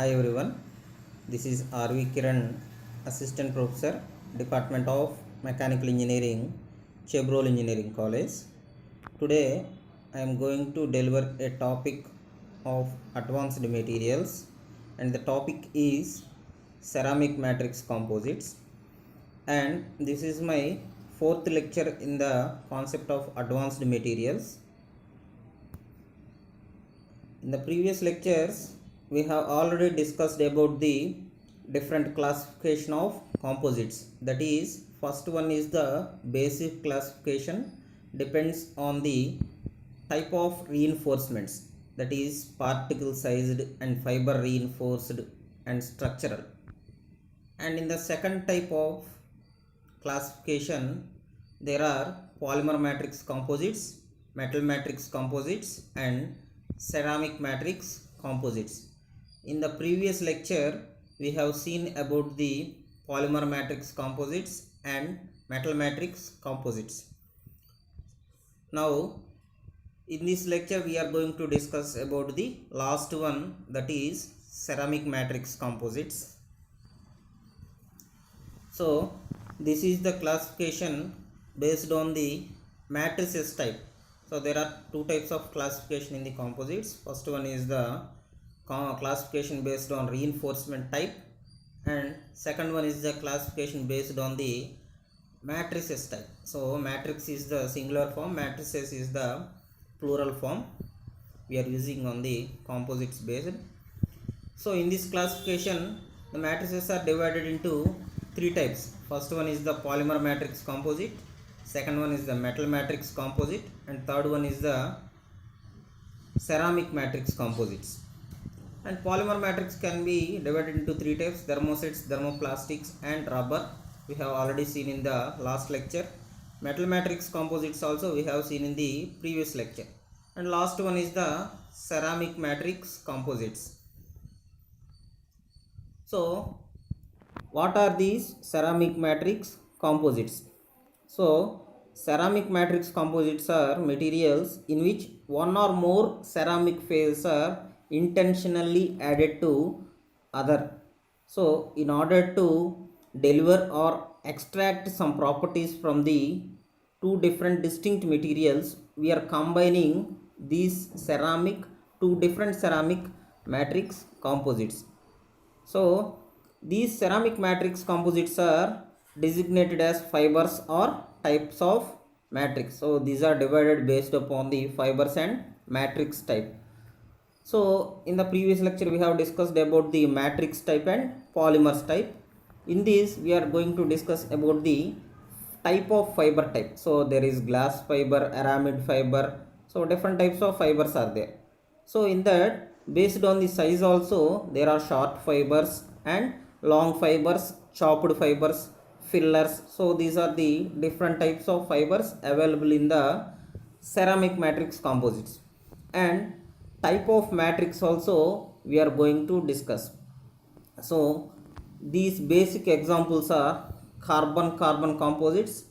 Hi everyone, this is R.V. Kiran, Assistant Professor, Department of Mechanical Engineering, Chevrolet Engineering College. Today I am going to deliver a topic of advanced materials, and the topic is ceramic matrix composites, and this is my fourth lecture in the concept of advanced materials. In the previous lectures, we have already discussed about the different classification of composites. That is, first one is the basic classification, depends on the type of reinforcements, that is particle sized and fiber reinforced and structural. And in the second type of classification, there are polymer matrix composites, metal matrix composites, and ceramic matrix composites. In the previous lecture, we have seen about the polymer matrix composites and metal matrix composites. Now, in this lecture, we are going to discuss about the last one, that is ceramic matrix composites. So, this is the classification based on the matrices type. So, there are two types of classification in the composites. First one is the classification based on reinforcement type, and second one is the classification based on the matrices type. So, matrix is the singular form, matrices is the plural form we are using on the composites based. So, in this classification, the matrices are divided into three types. First one is the polymer matrix composite, second one is the metal matrix composite, and third one is the ceramic matrix composites. And polymer matrix can be divided into three types: thermosets, thermoplastics, and rubber. We have already seen in the last lecture. Metal matrix composites also we have seen in the previous lecture. And last one is the ceramic matrix composites. So, what are these ceramic matrix composites? So, ceramic matrix composites are materials in which one or more ceramic phases are intentionally added to other. So, in order to deliver or extract some properties from the two different distinct materials, we are combining these two different ceramic matrix composites. So, these ceramic matrix composites are designated as fibers or types of matrix. So, these are divided based upon the fibers and matrix type. So, in the previous lecture, we have discussed about the matrix type and polymers type. In this, we are going to discuss about the type of fiber type. So, there is glass fiber, aramid fiber. So, different types of fibers are there. So, in that, based on the size also, there are short fibers and long fibers, chopped fibers, fillers. So, these are the different types of fibers available in the ceramic matrix composites. And type of matrix also we are going to discuss. So, these basic examples are carbon-carbon composites,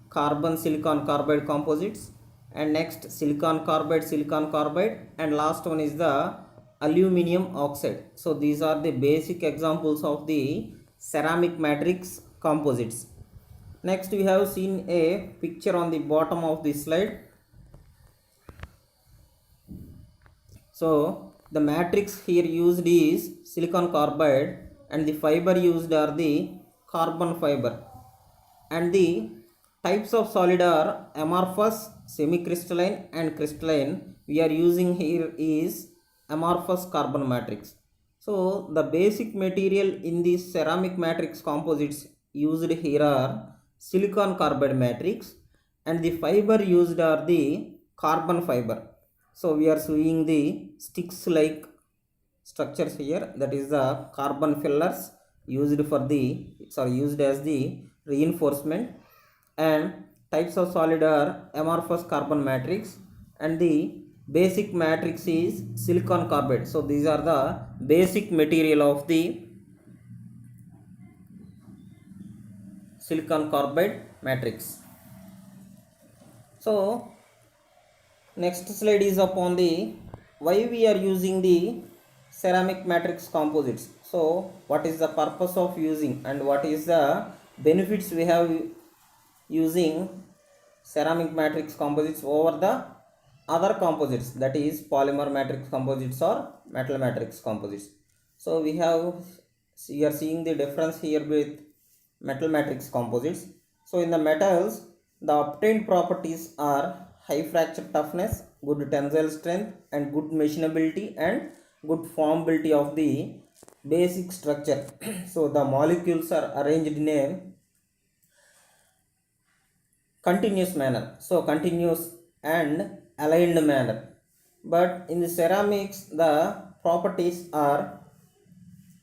carbon silicon carbide composites, and next silicon carbide, and last one is the aluminum oxide. So, these are the basic examples of the ceramic matrix composites. Next, we have seen a picture on the bottom of this slide. So, the matrix here used is silicon carbide, and the fiber used are the carbon fiber, and the types of solid are amorphous, semi-crystalline, and crystalline. We are using here is amorphous carbon matrix. So, the basic material in the ceramic matrix composites used here are silicon carbide matrix, and the fiber used are the carbon fiber. So, we are seeing the sticks like structures here, that is the carbon fillers used as the reinforcement, and types of solid are amorphous carbon matrix, and the basic matrix is silicon carbide. So, these are the basic material of the silicon carbide matrix. So, next slide is upon the why we are using the ceramic matrix composites. So what is the purpose of using and what is the benefits we have using ceramic matrix composites over the other composites, that is polymer matrix composites or metal matrix composites. So we are seeing the difference here with metal matrix composites. So in the metals, the obtained properties are high fracture toughness, good tensile strength, and good machinability and good formability of the basic structure. So the molecules are arranged in a continuous manner, so continuous and aligned manner. But in the ceramics, the properties are,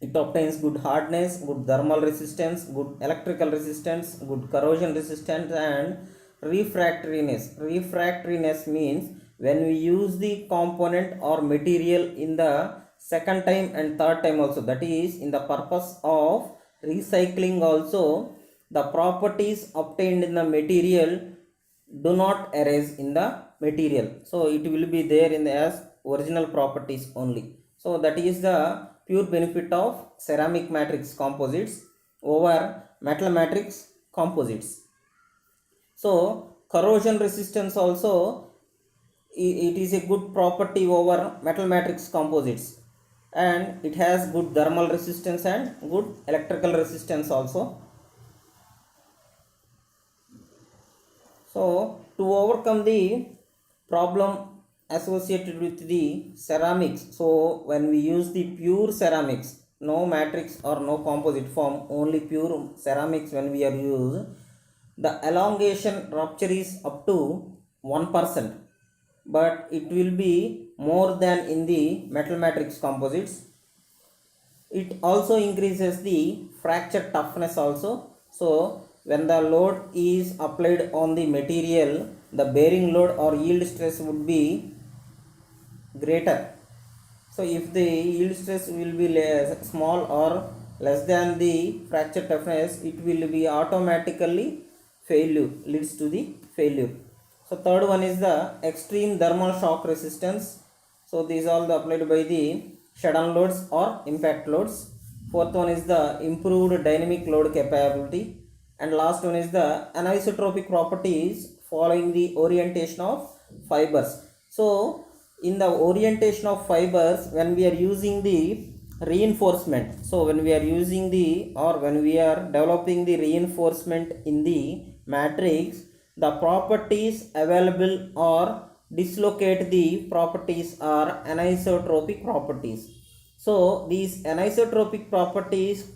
it obtains good hardness, good thermal resistance, good electrical resistance, good corrosion resistance, and refractoriness. Refractoriness means when we use the component or material in the second time and third time also, that is in the purpose of recycling also, the properties obtained in the material do not arise in the material, so it will be there in the as original properties only. So that is the pure benefit of ceramic matrix composites over metal matrix composites. So corrosion resistance also, it is a good property over metal matrix composites, and it has good thermal resistance and good electrical resistance also. So to overcome the problem associated with the ceramics, so when we use the pure ceramics, no matrix or no composite form, only pure ceramics, when we are used, the elongation rupture is up to 1%, but it will be more than in the metal matrix composites. It also increases the fracture toughness also. So when the load is applied on the material, the bearing load or yield stress would be greater. So if the yield stress will be small or less than the fracture toughness, it will be automatically failure, leads to the failure. So third one is the extreme thermal shock resistance. So these all the applied by the shutdown loads or impact loads. Fourth one is the improved dynamic load capability, and last one is the anisotropic properties following the orientation of fibers. So in the orientation of fibers, when we are using the reinforcement, so when we are using the, or when we are developing the reinforcement in the matrix, the properties available or dislocate the properties are anisotropic properties. So these anisotropic properties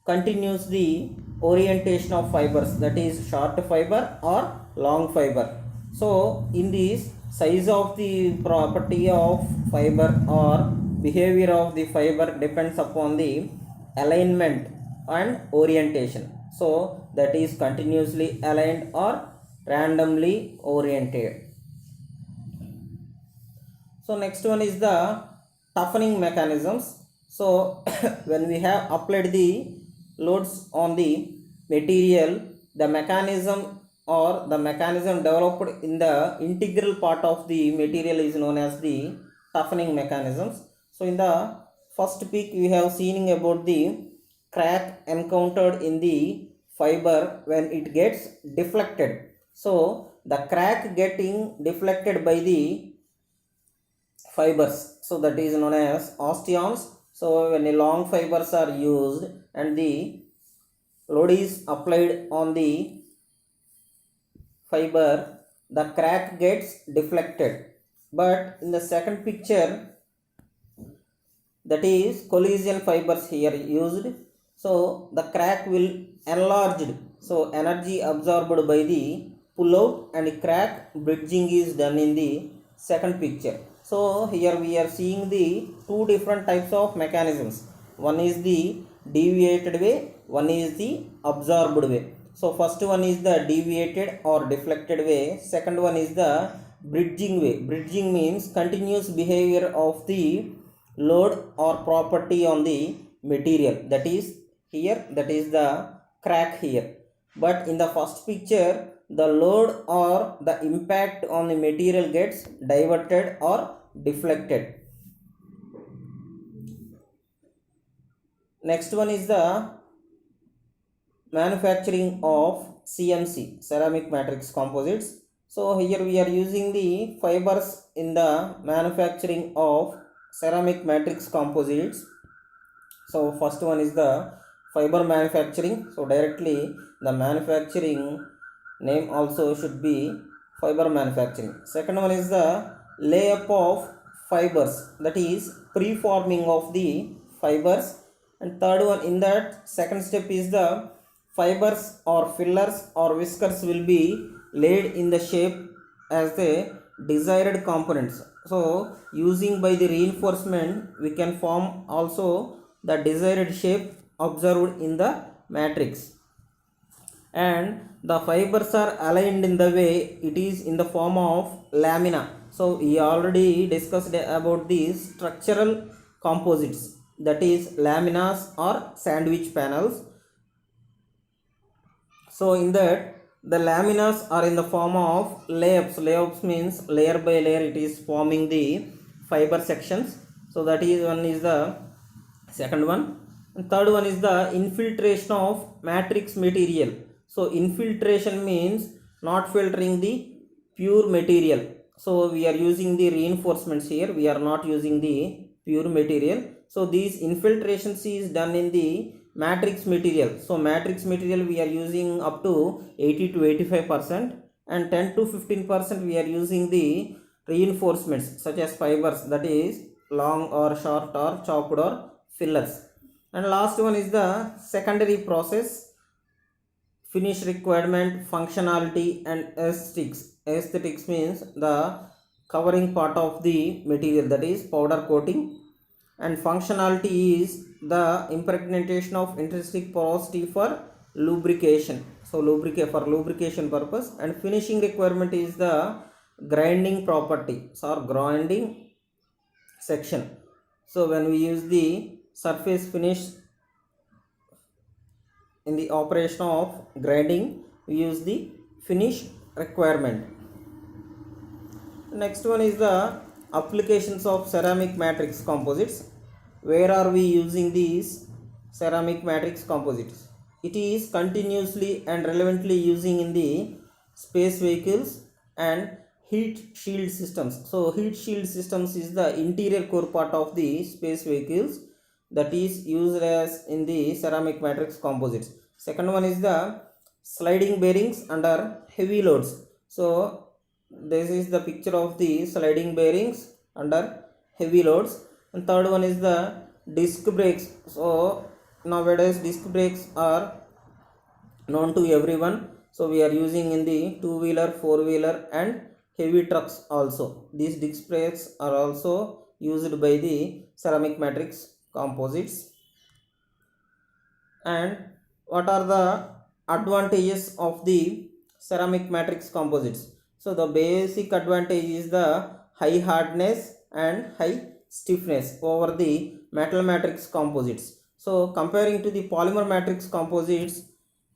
continues the orientation of fibers, that is short fiber or long fiber. So in this, size of the property of fiber or behavior of the fiber depends upon the alignment and orientation. So that is continuously aligned or randomly oriented. So next one is the toughening mechanisms. So when we have applied the loads on the material, the mechanism or the mechanism developed in the integral part of the material is known as the toughening mechanisms. So in the first peak, we have seen about the crack encountered in the fiber when it gets deflected. So the crack getting deflected by the fibers, so that is known as osteons. So when the long fibers are used and the load is applied on the fiber, the crack gets deflected. But in the second picture, that is collision fibers here used, so the crack will enlarged, so energy absorbed by the pull out and crack bridging is done in the second picture. So here we are seeing the two different types of mechanisms. One is the deviated way, one is the absorbed way. So first one is the deviated or deflected way, second one is the bridging way. Bridging means continuous behavior of the load or property on the material, that is here, that is the crack here. But in the first picture, the load or the impact on the material gets diverted or deflected. Next one is the manufacturing of CMC, ceramic matrix composites. So here we are using the fibers in the manufacturing of ceramic matrix composites. So first one is the fiber manufacturing. So directly the manufacturing name also should be fiber manufacturing. Second one is the layup of fibers, that is preforming of the fibers. And third one, in that second step, is the fibers or fillers or whiskers will be laid in the shape as the desired components. So using by the reinforcement we can form also the desired shape observed in the matrix, and the fibers are aligned in the way it is in the form of lamina. So we already discussed about the structural composites, that is laminas or sandwich panels. So in that the laminas are in the form of layups. Layups means layer by layer it is forming the fiber sections. So that is one is the second one. And third one is the infiltration of matrix material. So infiltration means not filtering the pure material. So we are using the reinforcements here, we are not using the pure material. So these infiltrations is done in the matrix material. So matrix material we are using up to 80 to 85%, and 10 to 15% we are using the reinforcements such as fibers, that is long or short or chopped or fillers. And last one is the secondary process, finish requirement, functionality and aesthetics. Aesthetics means the covering part of the material, that is powder coating. And functionality is the impregnation of intrinsic porosity for lubrication, so for lubrication purpose. And finishing requirement is the grinding properties or grinding section. So when we use the surface finish in the operation of grinding, we use the finish requirement. Next one is the applications of ceramic matrix composites. Where are we using these ceramic matrix composites? It is continuously and relevantly using in the space vehicles and heat shield systems. So heat shield systems is the interior core part of the space vehicles, that is used as in the ceramic matrix composites. Second one is the sliding bearings under heavy loads. So this is the picture of the sliding bearings under heavy loads. And third one is the disc brakes. So nowadays disc brakes are known to everyone. So we are using in the two-wheeler, four-wheeler and heavy trucks also. These disc brakes are also used by the ceramic matrix composites. And what are the advantages of the ceramic matrix composites? So the basic advantage is the high hardness and high stiffness over the metal matrix composites. So comparing to the polymer matrix composites,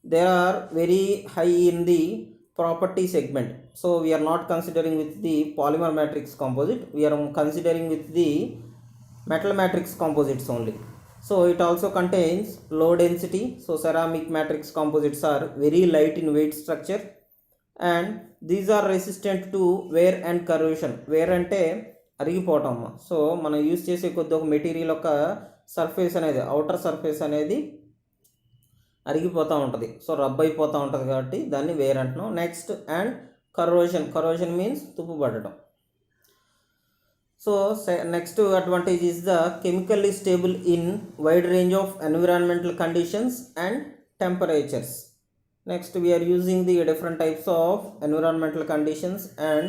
they are very high in the property segment. So we are not considering with the polymer matrix composite, we are considering with the metal matrix composites only. So it also contains low density. So ceramic matrix composites are very light in weight structure, and these are resistant to wear and corrosion. Wear అంటే అరిగిపోవటం. So మనం use చేసే కొద్ది ఒక material యొక్క surface అనేది, outer surface అనేది అరిగిపోతూ ఉంటుంది. So rub అయిపోతూ ఉంటుంది కాబట్టి దాన్ని వేర్ అంటున్నాం. నెక్స్ట్ అండ్ కరోజన్ మీన్స్ తుప్పు పడటం. So next advantage is the chemically stable in wide range of environmental conditions and temperatures. Next we are using the different types of environmental conditions and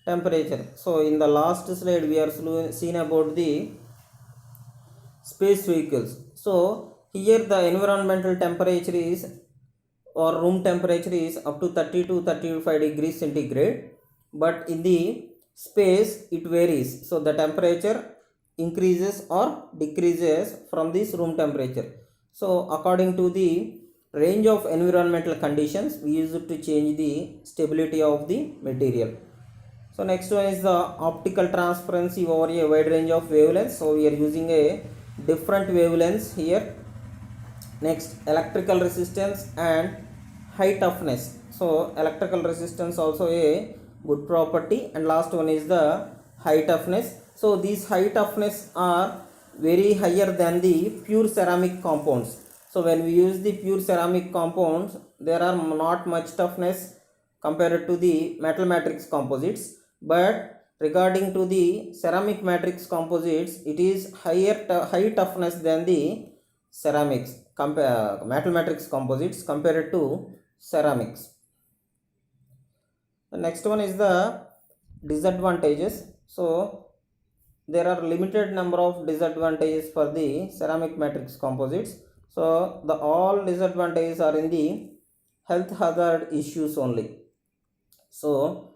temperature. So in the last slide we are seen about the space vehicles. So here the environmental temperature is or room temperature is up to 30 to 35 degrees centigrade, but in the space it varies. So the temperature increases or decreases from this room temperature. So according to the range of environmental conditions we use it to change the stability of the material. So next one is the optical transparency over a wide range of wavelengths. So we are using a different wavelengths here. Next, electrical resistance and high toughness. So electrical resistance also a good property, and last one is the high toughness. So these high toughness are very higher than the pure ceramic compounds. So when we use the pure ceramic compounds, there are not much toughness compared to the metal matrix composites, but regarding to the ceramic matrix composites, it is high toughness than the ceramics, compare metal matrix composites compared to ceramics. The next one is the disadvantages. So there are limited number of disadvantages for the ceramic matrix composites. So the all disadvantages are in the health hazard issues only. So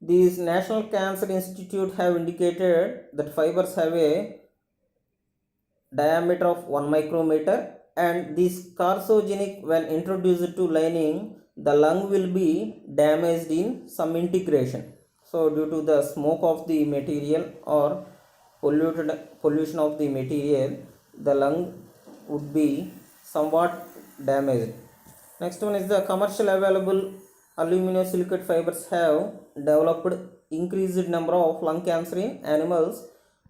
these National Cancer Institute have indicated that fibers have a diameter of 1 micrometer, and this carcinogenic when introduced to lining the lung will be damaged in some integration. So due to the smoke of the material or pollution of the material, the lung would be somewhat damaged. Next one is the commercial available aluminosilicate fibers have developed increased number of lung cancer in animals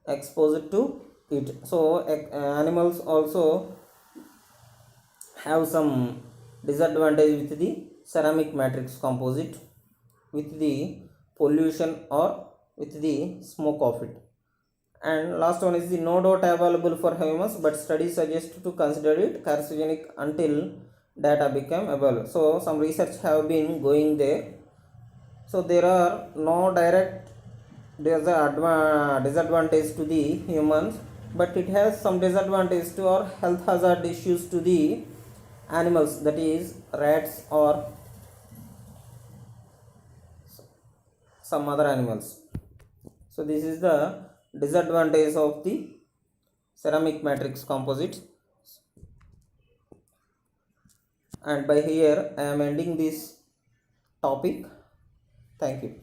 exposed to it. So animals also have some disadvantage with the ceramic matrix composite, with the pollution or with the smoke of it. And last one is the no doubt available for humans, but studies suggest to consider it carcinogenic until data become available. So some research have been going there. So there are no direct disadvantage to the humans, but it has some disadvantage to our health hazard issues to the animals, that is rats or some other animals. So this is the disadvantage of the ceramic matrix composite, and by here I am ending this topic. Thank you.